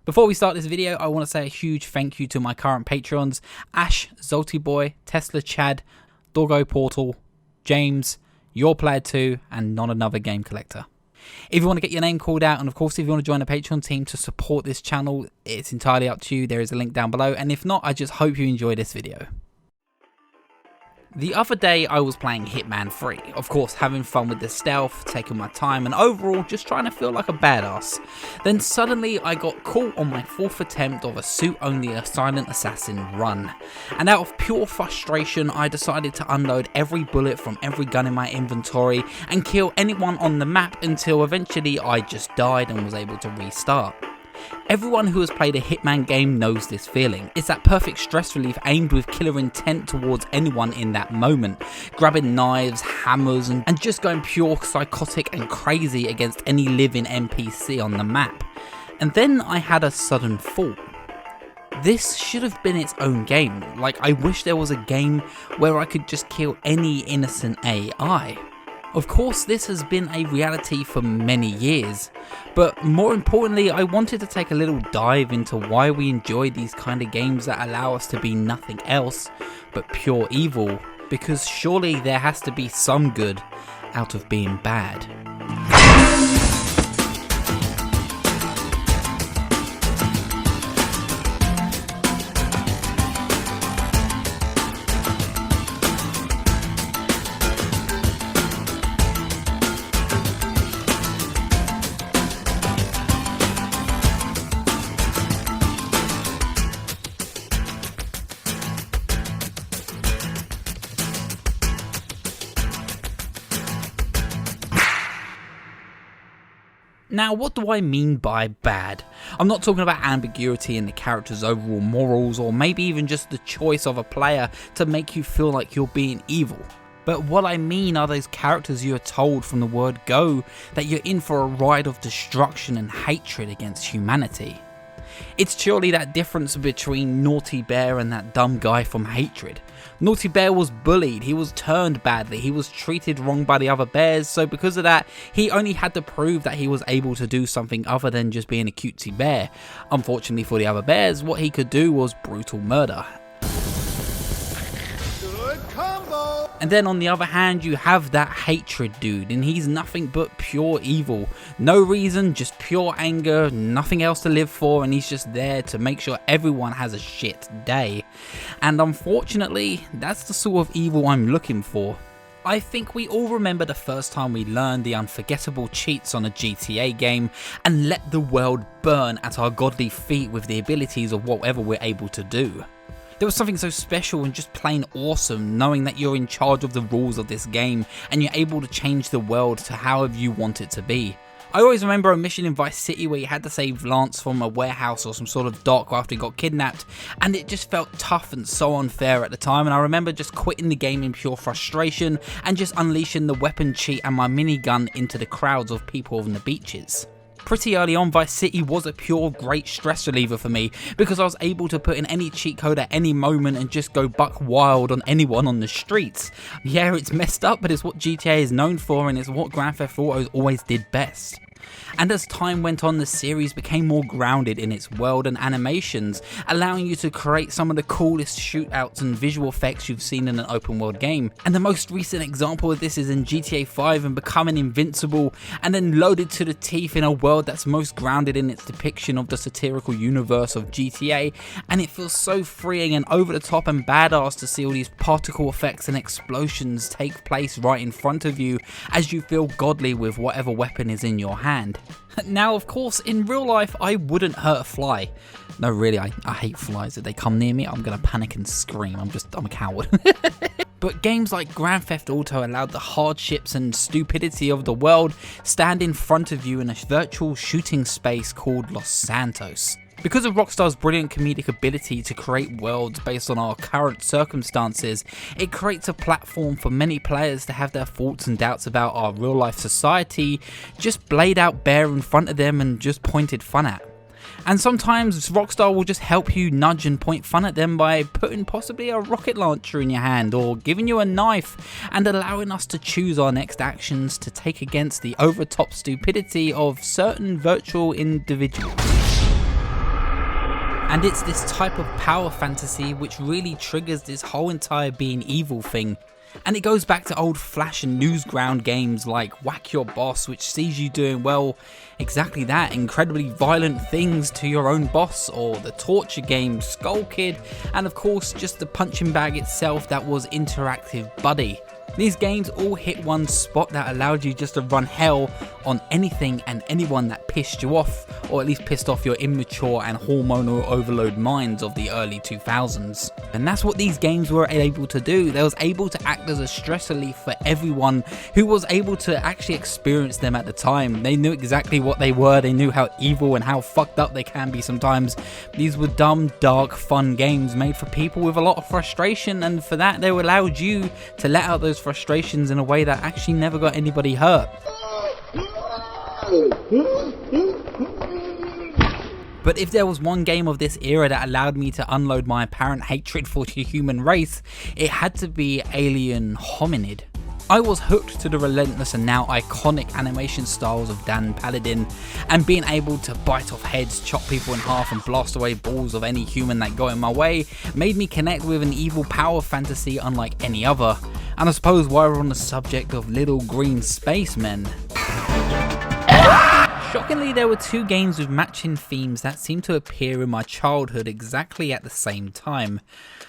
Before we start this video, I want to say a huge thank you to my current Patreons: Ash, Zoltyboy, Tesla Chad, Doggo Portal, James, Your Player 2, and Not Another Game Collector. If you want to get your name called out, and of course if you want to join the Patreon team to support this channel, it's entirely up to you. There is a link down below, and if not, I just hope you enjoy this video. The other day I was playing Hitman 3, of course having fun with the stealth, taking my time, and overall just trying to feel like a badass. Then suddenly I got caught on my 4th attempt of a suit-only silent assassin run, and out of pure frustration I decided to unload every bullet from every gun in my inventory and kill anyone on the map until eventually I just died and was able to restart. Everyone who has played a Hitman game knows this feeling. It's that perfect stress relief aimed with killer intent towards anyone in that moment, grabbing knives, hammers, and just going pure psychotic and crazy against any living NPC on the map. And then I had a sudden thought. This should have been its own game. Like, I wish there was a game where I could just kill any innocent AI. Of course, this has been a reality for many years, but more importantly, I wanted to take a little dive into why we enjoy these kind of games that allow us to be nothing else but pure evil, because surely there has to be some good out of being bad. Now, what do I mean by bad? I'm not talking about ambiguity in the character's overall morals, or maybe even just the choice of a player to make you feel like you're being evil. But what I mean are those characters you are told from the word go that you're in for a ride of destruction and hatred against humanity. It's surely that difference between Naughty Bear and that dumb guy from Hatred. Naughty Bear was bullied, he was turned badly, he was treated wrong by the other bears, so because of that, he only had to prove that he was able to do something other than just being a cutesy bear. Unfortunately for the other bears, what he could do was brutal murder. And then on the other hand, you have that Hatred dude, and he's nothing but pure evil. No reason, just pure anger, nothing else to live for, and he's just there to make sure everyone has a shit day. And unfortunately, that's the sort of evil I'm looking for. I think we all remember the first time we learned the unforgettable cheats on a GTA game and let the world burn at our godly feet with the abilities of whatever we're able to do. There was something so special and just plain awesome knowing that you're in charge of the rules of this game and you're able to change the world to however you want it to be. I always remember a mission in Vice City where you had to save Lance from a warehouse or some sort of dock after he got kidnapped, and it just felt tough and so unfair at the time, and I remember just quitting the game in pure frustration and just unleashing the weapon cheat and my minigun into the crowds of people on the beaches. Pretty early on, Vice City was a pure great stress reliever for me because I was able to put in any cheat code at any moment and just go buck wild on anyone on the streets. Yeah, it's messed up, but it's what GTA is known for and it's what Grand Theft Auto always did best. And as time went on, the series became more grounded in its world and animations, allowing you to create some of the coolest shootouts and visual effects you've seen in an open world game. And the most recent example of this is in GTA 5 and becoming invincible and then loaded to the teeth in a world that's most grounded in its depiction of the satirical universe of GTA, and it feels so freeing and over the top and badass to see all these particle effects and explosions take place right in front of you as you feel godly with whatever weapon is in your hand. Now, of course, in real life, I wouldn't hurt a fly. No, really, I hate flies. If they come near me, I'm gonna panic and scream. I'm a coward. But games like Grand Theft Auto allowed the hardships and stupidity of the world stand in front of you in a virtual shooting space called Los Santos. Because of Rockstar's brilliant comedic ability to create worlds based on our current circumstances, it creates a platform for many players to have their thoughts and doubts about our real life society just laid out bare in front of them and just pointed fun at. And sometimes Rockstar will just help you nudge and point fun at them by putting possibly a rocket launcher in your hand or giving you a knife and allowing us to choose our next actions to take against the over-the-top stupidity of certain virtual individuals. And it's this type of power fantasy which really triggers this whole entire being evil thing. And it goes back to old flash and newsground games like Whack Your Boss, which sees you doing, well, exactly that, incredibly violent things to your own boss, or the torture game Skull Kid, and of course just the punching bag itself that was Interactive Buddy. These games all hit one spot that allowed you just to run hell on anything and anyone that pissed you off, or at least pissed off your immature and hormonal overload minds of the early 2000s. And that's what these games were able to do. They was able to act as a stress relief for everyone who was able to actually experience them at the time. They knew exactly what they were, they knew how evil and how fucked up they can be sometimes. These were dumb, dark, fun games made for people with a lot of frustration, and for that they allowed you to let out those frustrations in a way that actually never got anybody hurt. But if there was one game of this era that allowed me to unload my apparent hatred for the human race, it had to be Alien Hominid. I was hooked to the relentless and now iconic animation styles of Dan Paladin, and being able to bite off heads, chop people in half and blast away balls of any human that got in my way made me connect with an evil power fantasy unlike any other. And I suppose while we're on the subject of little green spacemen, shockingly there were two games with matching themes that seemed to appear in my childhood exactly at the same time: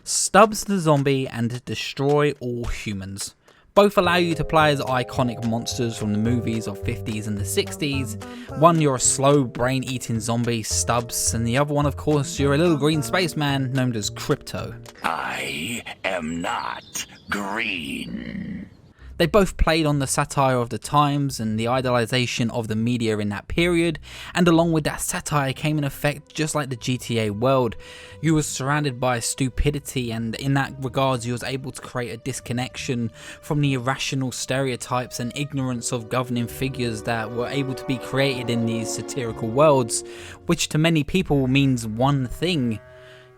Stubs the Zombie and Destroy All Humans. Both allow you to play as iconic monsters from the movies of 50s and the 60s. One, you're a slow brain-eating zombie, Stubs, and the other one, of course, you're a little green spaceman known as Crypto. I am not green. They both played on the satire of the times and the idealization of the media in that period, and along with that satire came an effect just like the GTA world. You were surrounded by stupidity, and in that regards you was able to create a disconnection from the irrational stereotypes and ignorance of governing figures that were able to be created in these satirical worlds, which to many people means one thing: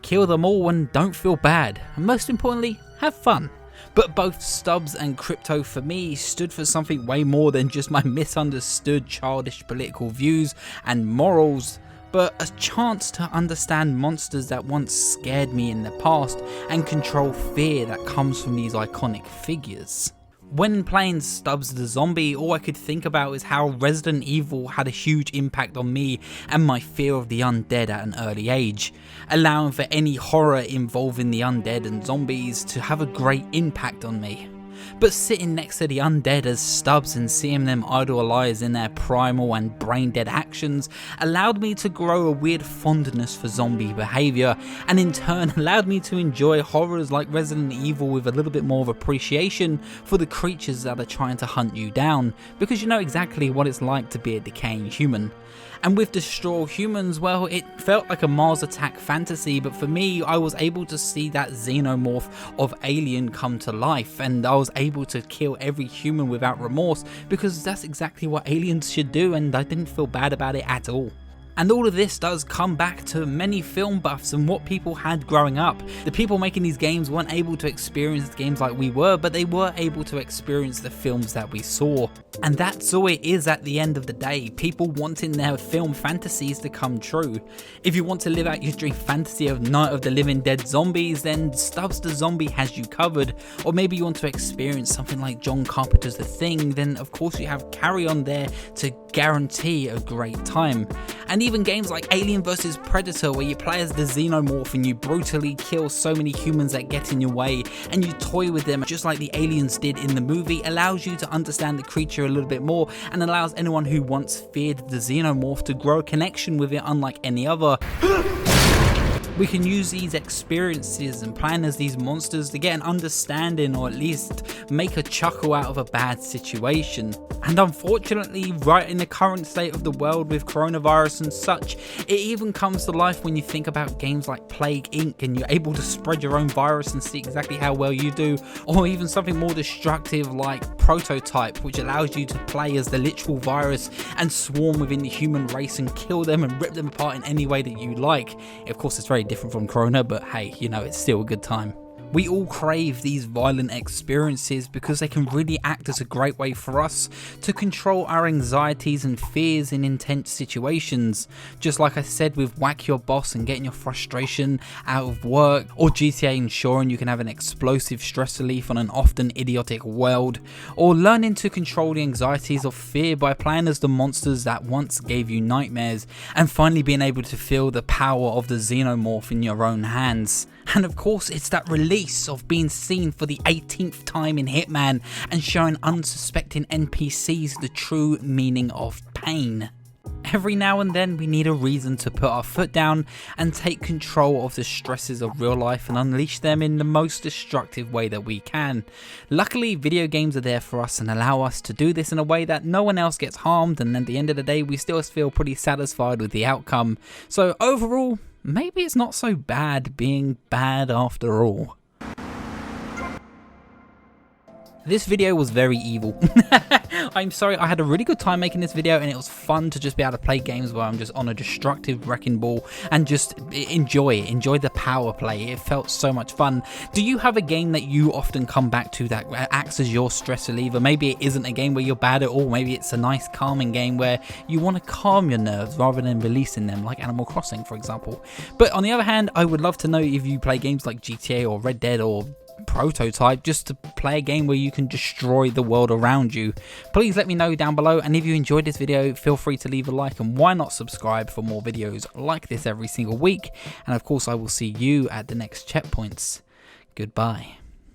kill them all and don't feel bad, and most importantly, have fun. But both Stubs and Crypto for me stood for something way more than just my misunderstood childish political views and morals, but a chance to understand monsters that once scared me in the past and control fear that comes from these iconic figures. When playing Stubs the Zombie, all I could think about is how Resident Evil had a huge impact on me and my fear of the undead at an early age, allowing for any horror involving the undead and zombies to have a great impact on me. But sitting next to the undead as Stubs and seeing them idolized in their primal and brain dead actions allowed me to grow a weird fondness for zombie behaviour, and in turn allowed me to enjoy horrors like Resident Evil with a little bit more of appreciation for the creatures that are trying to hunt you down, because you know exactly what it's like to be a decaying human. And with Destroy All Humans, well, it felt like a Mars Attack fantasy, but for me, I was able to see that xenomorph of Alien come to life, and I was able to kill every human without remorse, because that's exactly what aliens should do, and I didn't feel bad about it at all. And all of this does come back to many film buffs and what people had growing up. The people making these games weren't able to experience games like we were, but they were able to experience the films that we saw. And that's all it is at the end of the day, people wanting their film fantasies to come true. If you want to live out your dream fantasy of Night of the Living Dead zombies, then Stubs the Zombie has you covered. Or maybe you want to experience something like John Carpenter's The Thing, then of course you have Carry On there to guarantee a great time. And even games like Alien vs Predator, where you play as the xenomorph and you brutally kill so many humans that get in your way and you toy with them just like the aliens did in the movie, allows you to understand the creature a little bit more and allows anyone who once feared the xenomorph to grow a connection with it unlike any other. We can use these experiences and playing as these monsters to get an understanding, or at least make a chuckle out of a bad situation. And unfortunately, right in the current state of the world with coronavirus and such, it even comes to life when you think about games like Plague Inc. and you're able to spread your own virus and see exactly how well you do, or even something more destructive like Prototype, which allows you to play as the literal virus and swarm within the human race and kill them and rip them apart in any way that you like. Of course, it's very different from Corona, but hey, you know, it's still a good time. We all crave these violent experiences because they can really act as a great way for us to control our anxieties and fears in intense situations. Just like I said with Whack Your Boss and getting your frustration out of work, or GTA ensuring you can have an explosive stress relief on an often idiotic world, or learning to control the anxieties of fear by playing as the monsters that once gave you nightmares, and finally being able to feel the power of the xenomorph in your own hands. And of course, it's that release of being seen for the 18th time in Hitman and showing unsuspecting NPCs the true meaning of pain. Every now and then we need a reason to put our foot down and take control of the stresses of real life and unleash them in the most destructive way that we can. Luckily, video games are there for us and allow us to do this in a way that no one else gets harmed, and at the end of the day we still feel pretty satisfied with the outcome. So overall, maybe it's not so bad being bad after all. This video was very evil. I'm sorry, I had a really good time making this video, and it was fun to just be able to play games where I'm just on a destructive wrecking ball and just enjoy the power play. It felt so much fun. Do you have a game that you often come back to that acts as your stress reliever? Maybe it isn't a game where you're bad at all. Maybe it's a nice calming game where you want to calm your nerves rather than releasing them, like Animal Crossing, for example. But on the other hand, I would love to know if you play games like GTA or Red Dead or Prototype, just to play a game where you can destroy the world around you. Please let me know down below, and if you enjoyed this video, feel free to leave a like, and why not subscribe for more videos like this every single week. And of course, I will see you at the next checkpoints. Goodbye.